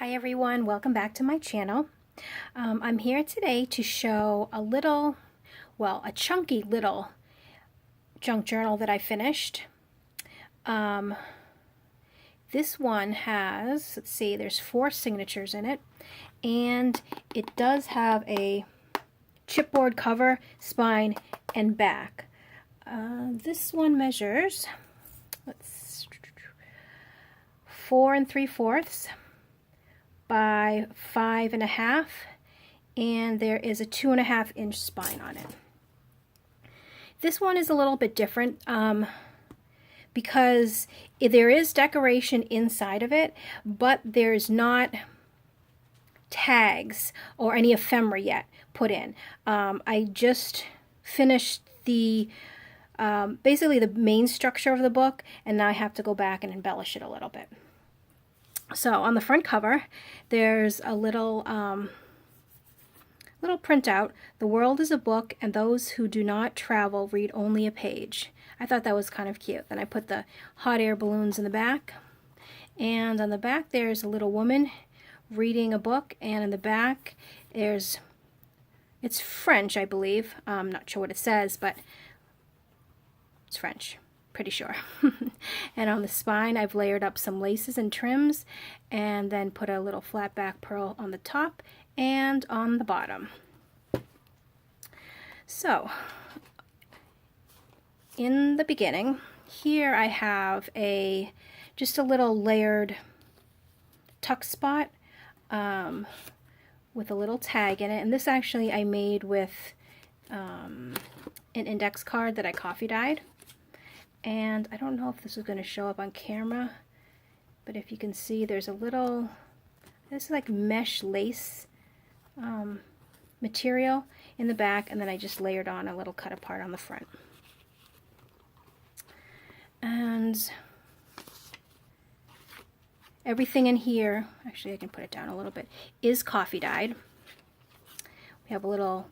Hi everyone, welcome back to my channel. I'm here today to show a chunky little junk journal that I finished. This one has, let's see, there's 4 signatures in it, and it does have a chipboard cover, spine, and back. This one measures, 4 3/4 by 5.5, and there is a 2.5-inch spine on it. This one is a little bit different because there is decoration inside of it, but there's not tags or any ephemera yet put in. I just finished the basically the main structure of the book, and now I have to go back and embellish it a little bit. So on the front cover, there's a little printout. The world is a book, and those who do not travel read only a page. I thought that was kind of cute. Then I put the hot air balloons in the back. And on the back, there's a little woman reading a book. And in the back, it's French, I believe. I'm not sure what it says, but it's French. Pretty sure. And on the spine, I've layered up some laces and trims, and then put a little flat back pearl on the top and on the bottom. So in the beginning here, I have just a little layered tuck spot with a little tag in it, and this actually I made with an index card that I coffee dyed. And I don't know if this is going to show up on camera, but if you can see, there's this is like mesh lace material in the back, and then I just layered on a little cut apart on the front. And everything in here, actually I can put it down a little bit, is coffee dyed. We have a little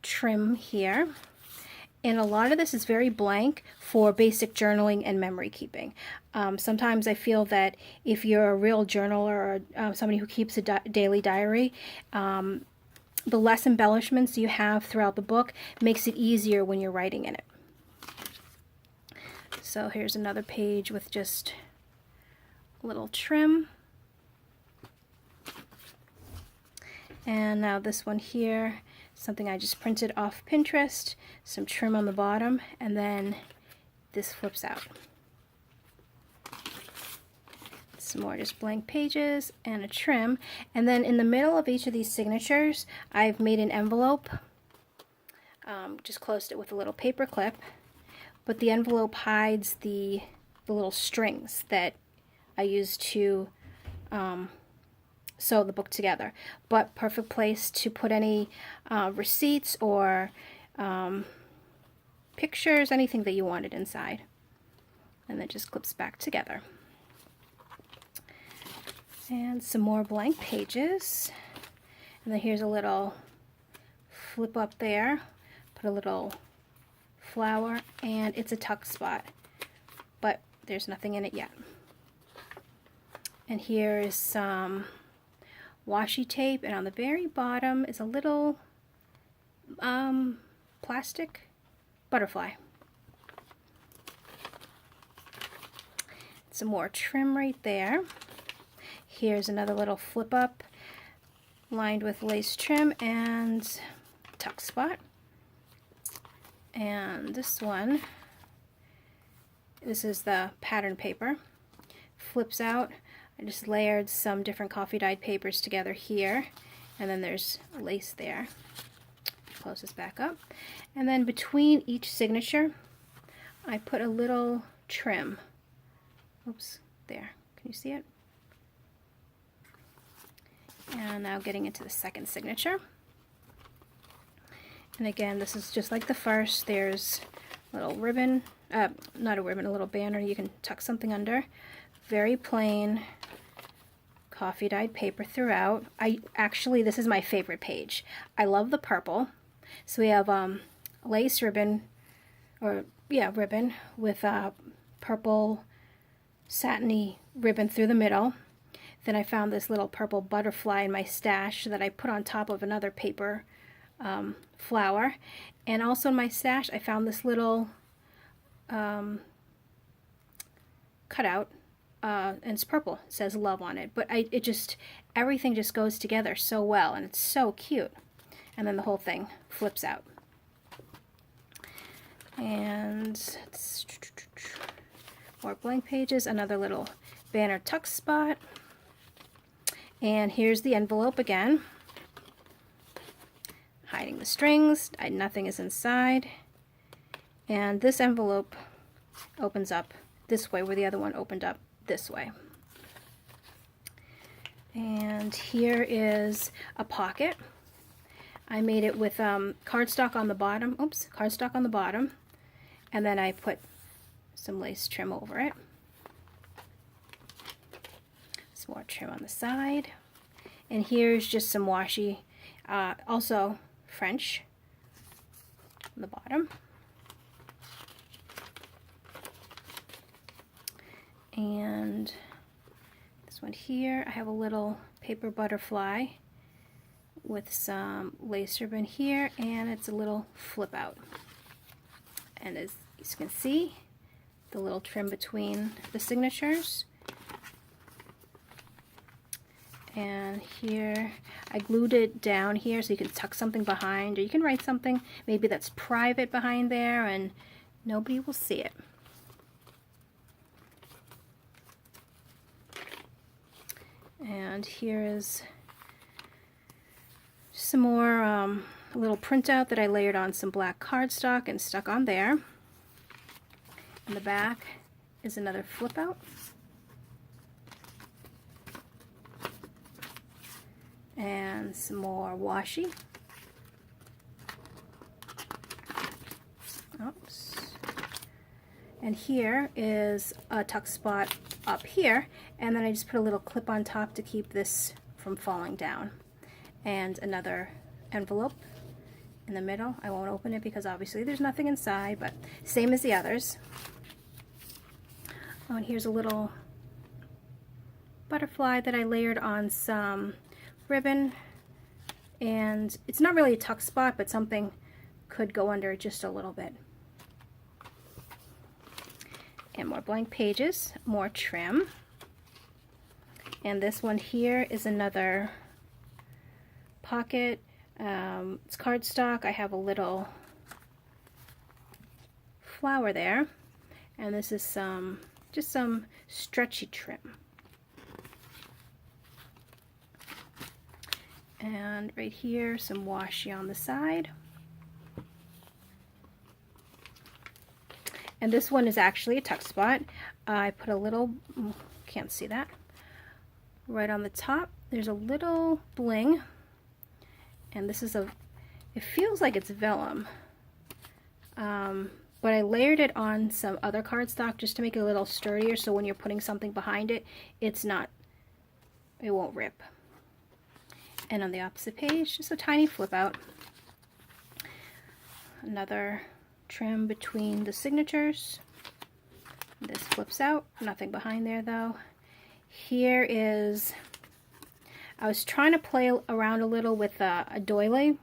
trim here. And a lot of this is very blank for basic journaling and memory keeping. Sometimes I feel that if you're a real journaler or somebody who keeps a daily diary, the less embellishments you have throughout the book makes it easier when you're writing in it. So here's another page with just a little trim. And now this one here, something I just printed off Pinterest, some trim on the bottom, and then this flips out. Some more just blank pages and a trim, and then in the middle of each of these signatures, I've made an envelope, just closed it with a little paper clip, but the envelope hides the little strings that I use to sew the book together, but perfect place to put any receipts or pictures, anything that you wanted inside. And then just clips back together. And some more blank pages. And then here's a little flip up there, put a little flower, and it's a tuck spot, but there's nothing in it yet. And here is some washi tape, and on the very bottom is a little plastic butterfly. Some more trim right there. Here's another little flip up lined with lace trim and tuck spot. And this one, this is the pattern paper, flips out. I just layered some different coffee dyed papers together here, and then there's lace there. Close this back up, and then between each signature I put a little trim. Oops, there, can you see it? And now getting into the second signature, and again this is just like the first. There's a little ribbon, not a ribbon, a little banner you can tuck something under. Very plain coffee dyed paper throughout. This is my favorite page. I love the purple. So we have lace ribbon, ribbon with purple satiny ribbon through the middle. Then I found this little purple butterfly in my stash that I put on top of another paper flower. And also in my stash I found this little cutout, and it's purple. It says love on it. But everything just goes together so well, and it's so cute. And then the whole thing flips out. And more blank pages, another little banner tuck spot. And here's the envelope again. Hiding the strings, nothing is inside. And this envelope opens up this way where the other one opened up this way. And here is a pocket. I made it with cardstock on the bottom. Oops, cardstock on the bottom. And then I put some lace trim over it. Some more trim on the side. And here's just some washi, also French on the bottom. And this one here, I have a little paper butterfly with some lace ribbon here, and it's a little flip out. And as you can see, the little trim between the signatures. And here, I glued it down here so you can tuck something behind, or you can write something maybe that's private behind there and nobody will see it. And here is some more a little printout that I layered on some black cardstock and stuck on there. In the back is another flip out. And some more washi. Oops. And here is a tuck spot up here, and then I just put a little clip on top to keep this from falling down. And another envelope in the middle. I won't open it because obviously there's nothing inside, but same as the others. Oh, and here's a little butterfly that I layered on some ribbon, and it's not really a tuck spot, but something could go under it just a little bit. And more blank pages, more trim. And this one here is another pocket. It's cardstock. I have a little flower there, and this is just some stretchy trim. And right here, some washi on the side. And this one is actually a tuck spot. I put a little, can't see that, right on the top. There's a little bling. And this is it feels like it's vellum. But I layered it on some other cardstock just to make it a little sturdier, so when you're putting something behind it, it won't rip. And on the opposite page, just a tiny flip out. Another trim between the signatures. This flips out, nothing behind there though. Here is, I was trying to play around a little with a doily.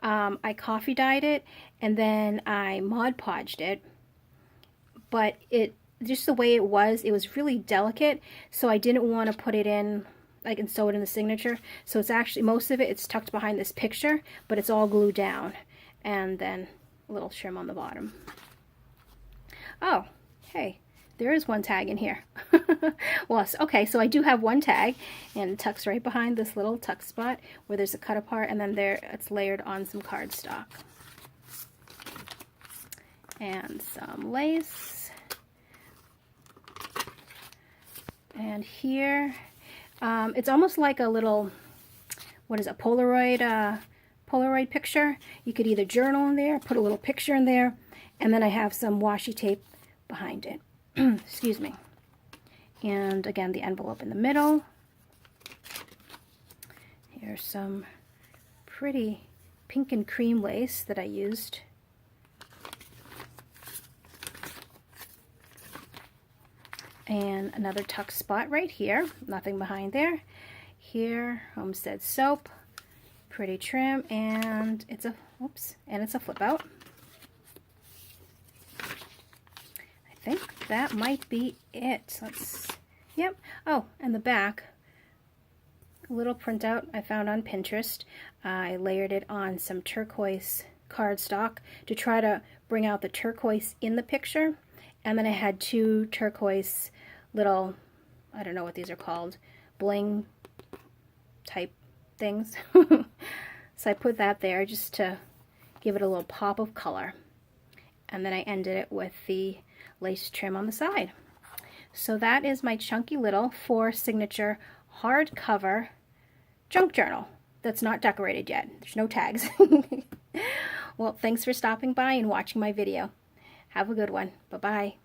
I coffee dyed it and then I Mod Podged it, but just the way it was really delicate, so I didn't want to put it in and sew it in the signature. So it's actually, most of it's tucked behind this picture, but it's all glued down, and then a little trim on the bottom. Oh, hey, there is one tag in here. Well, okay, so I do have one tag, and it tucks right behind this little tuck spot where there's a cut apart, and then there it's layered on some cardstock. And some lace. And here, it's almost like a little, what is it, Polaroid picture. You could either journal in there, put a little picture in there, and then I have some washi tape behind it. Excuse me. And again, the envelope in the middle. Here's some pretty pink and cream lace that I used. And another tuck spot right here, nothing behind there. Here, Homestead Soap, pretty trim, and it's a, oops, and it's a flip out. I think that might be it. Yep. Oh, and the back, a little printout I found on Pinterest. I layered it on some turquoise cardstock to try to bring out the turquoise in the picture. And then I had two turquoise little, I don't know what these are called, bling type things. So I put that there just to give it a little pop of color. And then I ended it with the lace trim on the side. So that is my chunky little 4 signature hardcover junk journal that's not decorated yet. There's no tags. Well, thanks for stopping by and watching my video. Have a good one. Bye-bye.